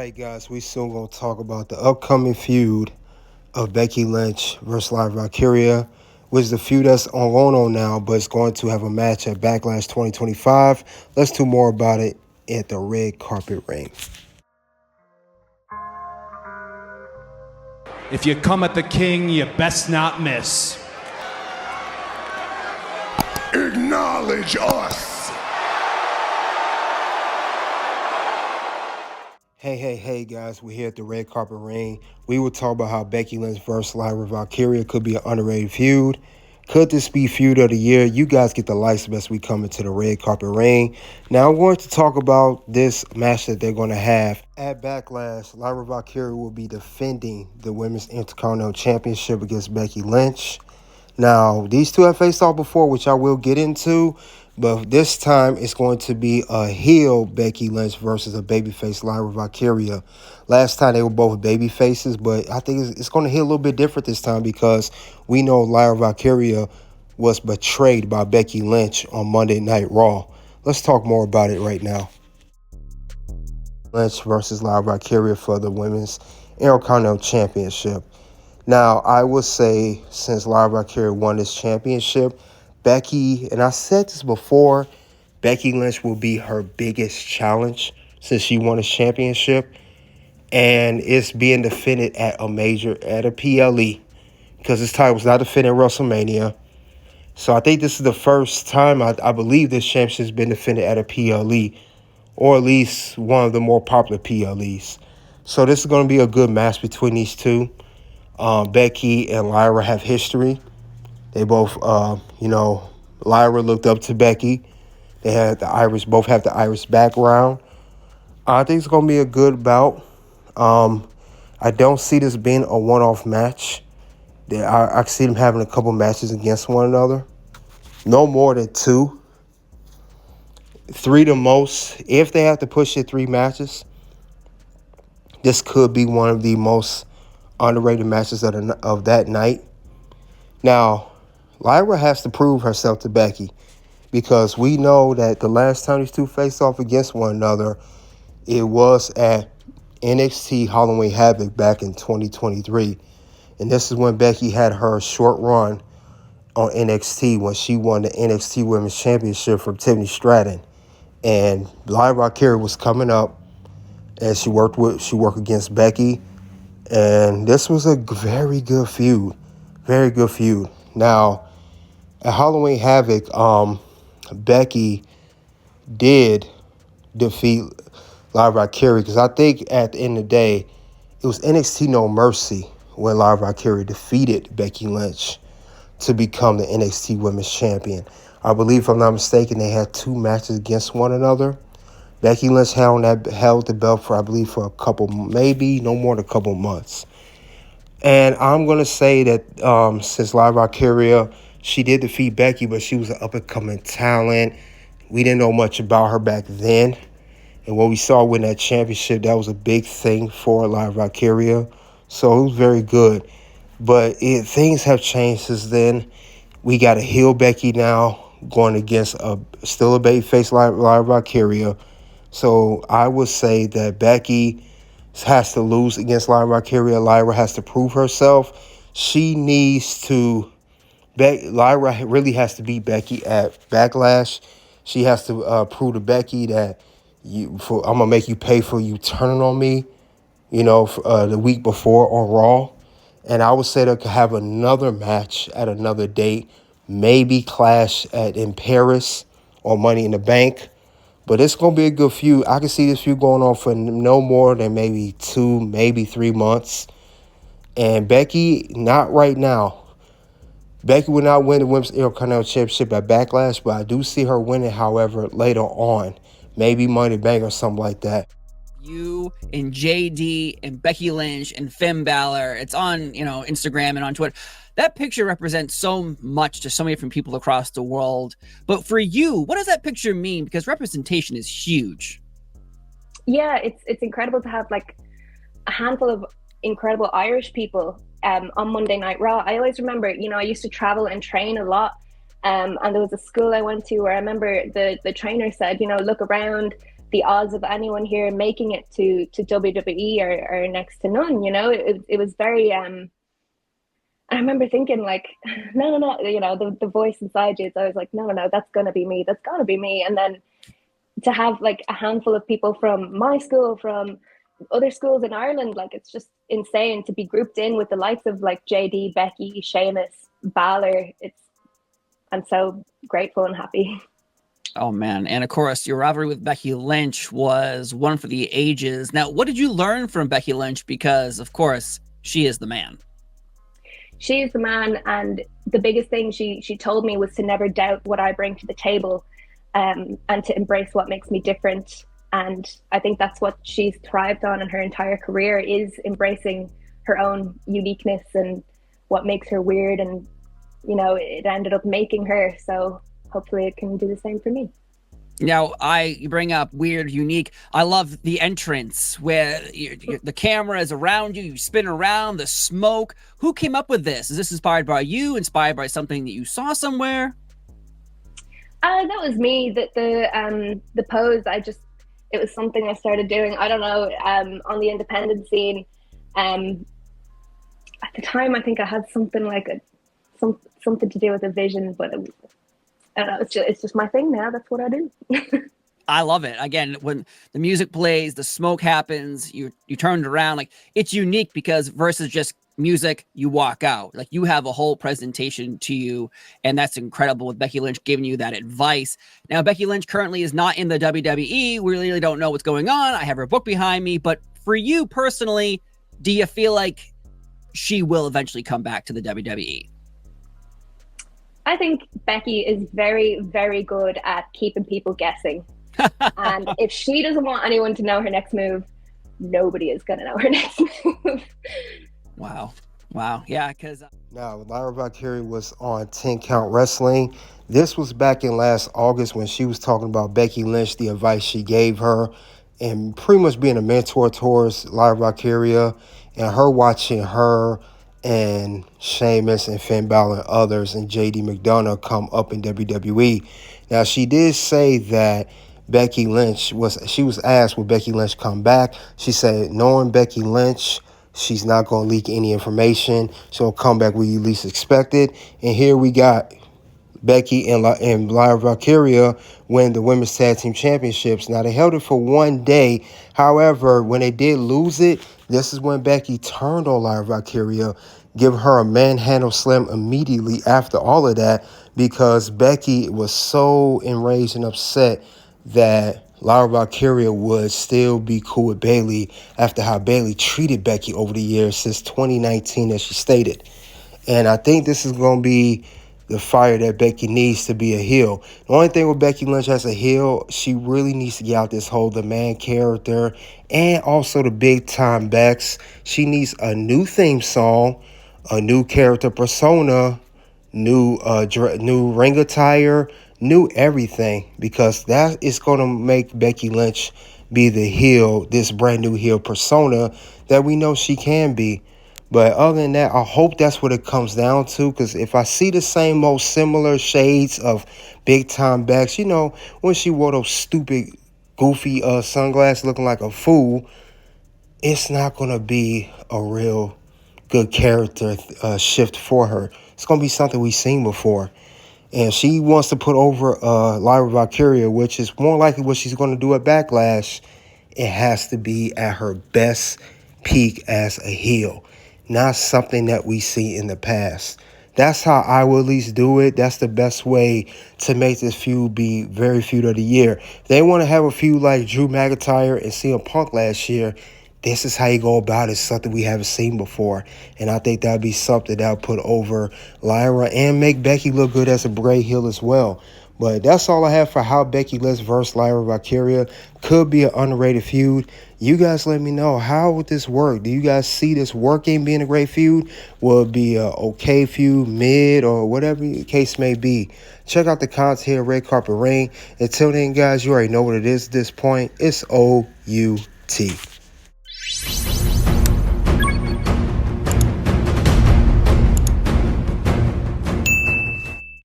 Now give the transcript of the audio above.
right, guys, we soon gonna talk about the upcoming feud of Becky Lynch versus Lyra Valkyria, which is the feud that's going on now, but it's going to have a match at Backlash 2025. Let's do more about it at the red carpet ring. If you come at the king, you best not miss. Acknowledge us. Hey, guys, we're here at the red carpet ring. We will talk about how Becky Lynch versus Lyra Valkyria could be an underrated feud. Could this be feud of the year? You guys get the lights as we come into the red carpet ring. Now, I'm going to talk about this match that they're going to have. At Backlash, Lyra Valkyria will be defending the Women's Intercontinental Championship against Becky Lynch. Now, these two have faced off before, which I will get into, but this time it's going to be a heel Becky Lynch versus a babyface Lyra Valkyria. Last time they were both baby faces, but I think it's going to hit a little bit different this time because we know Lyra Valkyria was betrayed by Becky Lynch on Monday Night Raw. Let's talk more about it right now. Lynch versus Lyra Valkyria for the Women's Intercontinental Championship. Now, I would say since Lyra Valkyria won this championship, Becky, and I said this before, Becky Lynch will be her biggest challenge since she won this championship. And it's being defended at a PLE, because this title was not defended at WrestleMania. So I think this is the first time I believe this championship has been defended at a PLE, or at least one of the more popular PLEs. So this is going to be a good match between these two. Becky and Lyra have history. They both, Lyra looked up to Becky. They had both have the Irish background. I think it's going to be a good bout. I don't see this being a one-off match. I see them having a couple matches against one another. No more than 2. 3 the most. If they have to push it 3 matches, this could be one of the most underrated matches of that night. Now, Lyra has to prove herself to Becky, because we know that the last time these two faced off against one another, it was at NXT Halloween Havoc back in 2023. And this is when Becky had her short run on NXT when she won the NXT Women's Championship from Tiffany Stratton. And Lyra Valkyria was coming up, and she worked against Becky. And this was a very good feud. Very good feud. Now, at Halloween Havoc, Becky did defeat Lyra Valkyria, because I think at the end of the day, it was NXT No Mercy when Lyra Valkyria defeated Becky Lynch to become the NXT Women's Champion. I believe, if I'm not mistaken, they had 2 matches against one another. Becky Lynch held the belt for, I believe, for a couple, maybe no more than a couple months. And I'm going to say that since Lyra Valkyria, she did defeat Becky, but she was an up-and-coming talent. We didn't know much about her back then. And what we saw win that championship, that was a big thing for Lyra Valkyria. So it was very good. But things have changed since then. We got a heel Becky now going against still a babyface Lyra Valkyria. So I would say that Becky has to lose against Lyra Valkyria. Lyra has to prove herself. She needs to... Lyra really has to beat Becky at Backlash. She has to prove to Becky that I'm going to make you pay for you turning on me, the week before on Raw. And I would say they could have another match at another date, maybe clash in Paris or Money in the Bank. But it's going to be a good feud. I can see this feud going on for no more than maybe 2, maybe 3 months. And Becky, not right now. Becky will not win the Women's Intercontinental Championship at Backlash, but I do see her winning, however, later on. Maybe Money in the Bank or something like that. You and JD and Becky Lynch and Finn Balor. It's on, Instagram and on Twitter. That picture represents so much to so many different people across the world. But for you, what does that picture mean? Because representation is huge. Yeah, it's incredible to have like a handful of incredible Irish people on Monday Night Raw. I always remember, I used to travel and train a lot. And there was a school I went to where I remember the trainer said, look around, the odds of anyone here making it to WWE are next to none. You know, it was very I remember thinking like, no, you know, the voice inside you is always like, no, that's gonna be me, that's gotta be me. And then to have like a handful of people from my school, from other schools in Ireland, like it's just insane to be grouped in with the likes of like JD, Becky, Sheamus, Balor. I'm so grateful and happy. Oh man. And of course, your rivalry with Becky Lynch was one for the ages. Now, what did you learn from Becky Lynch? Because of course, she is the man. She is the man, and the biggest thing she told me was to never doubt what I bring to the table, and to embrace what makes me different. And I think that's what she's thrived on in her entire career, is embracing her own uniqueness and what makes her weird. And, you know, it ended up making her. So hopefully it can do the same for me. Now, you bring up weird, unique. I love the entrance where the camera is around you, you spin around, the smoke. Who came up with this? Is this inspired by you, inspired by something that you saw somewhere? That was me. The pose, it was something I started doing, I don't know, on the independent scene. At the time, I think I had something like something to do with a vision, but I don't know, it's just my thing now. That's what I do. I love it. Again, when the music plays, the smoke happens, you turned around, like it's unique because versus just music, you walk out. Like you have a whole presentation to you, and that's incredible with Becky Lynch giving you that advice. Now, Becky Lynch currently is not in the WWE. We really don't know what's going on. I have her book behind me, but for you personally, do you feel like she will eventually come back to the WWE? I think Becky is very, very good at keeping people guessing. And if she doesn't want anyone to know her next move, nobody is going to know her next move. Wow. Yeah, because... Now, Lyra Valkyria was on 10 Count Wrestling. This was back in last August when she was talking about Becky Lynch, the advice she gave her, and pretty much being a mentor towards Lyra Valkyria, and her watching her and Sheamus and Finn Balor and others and JD McDonough come up in WWE. Now, she did say that she was asked, will Becky Lynch come back? She said, knowing Becky Lynch, she's not going to leak any information. She'll come back when you least expect it. And here we got Becky and Lyra Valkyria win the Women's Tag Team Championships. Now, they held it for one day. However, when they did lose it, this is when Becky turned on Lyra Valkyria, giving her a manhandle slam immediately after all of that, because Becky was so enraged and upset that Lyra Valkyria would still be cool with Bayley after how Bayley treated Becky over the years since 2019, as she stated. And I think this is going to be the fire that Becky needs to be a heel. The only thing with Becky Lynch as a heel, she really needs to get out this whole the man character and also the Big Time Becks. She needs a new theme song, a new character persona, new ring attire, new everything, because that is going to make Becky Lynch be the heel, this brand new heel persona that we know she can be. But other than that, I hope that's what it comes down to, because if I see the same most similar shades of Big Time Becks, you know, when she wore those stupid, goofy sunglasses looking like a fool, it's not going to be a real good character shift for her. It's going to be something we've seen before. And she wants to put over Lyra Valkyria, which is more likely what she's going to do at Backlash. It has to be at her best peak as a heel, not something that we see in the past. That's how I will at least do it. That's the best way to make this feud be very feud of the year. If they want to have a feud like Drew McIntyre and CM Punk last year, this is how you go about it, something we haven't seen before. And I think that would be something that would put over Lyra and make Becky look good as a great heel as well. But that's all I have for how Becky Lynch versus Lyra Valkyria could be an underrated feud. You guys let me know, how would this work? Do you guys see this working, being a great feud? Will it be an okay feud, mid, or whatever the case may be? Check out the comments here at Red Carpet Ring. Until then, guys, you already know what it is at this point. It's OUT.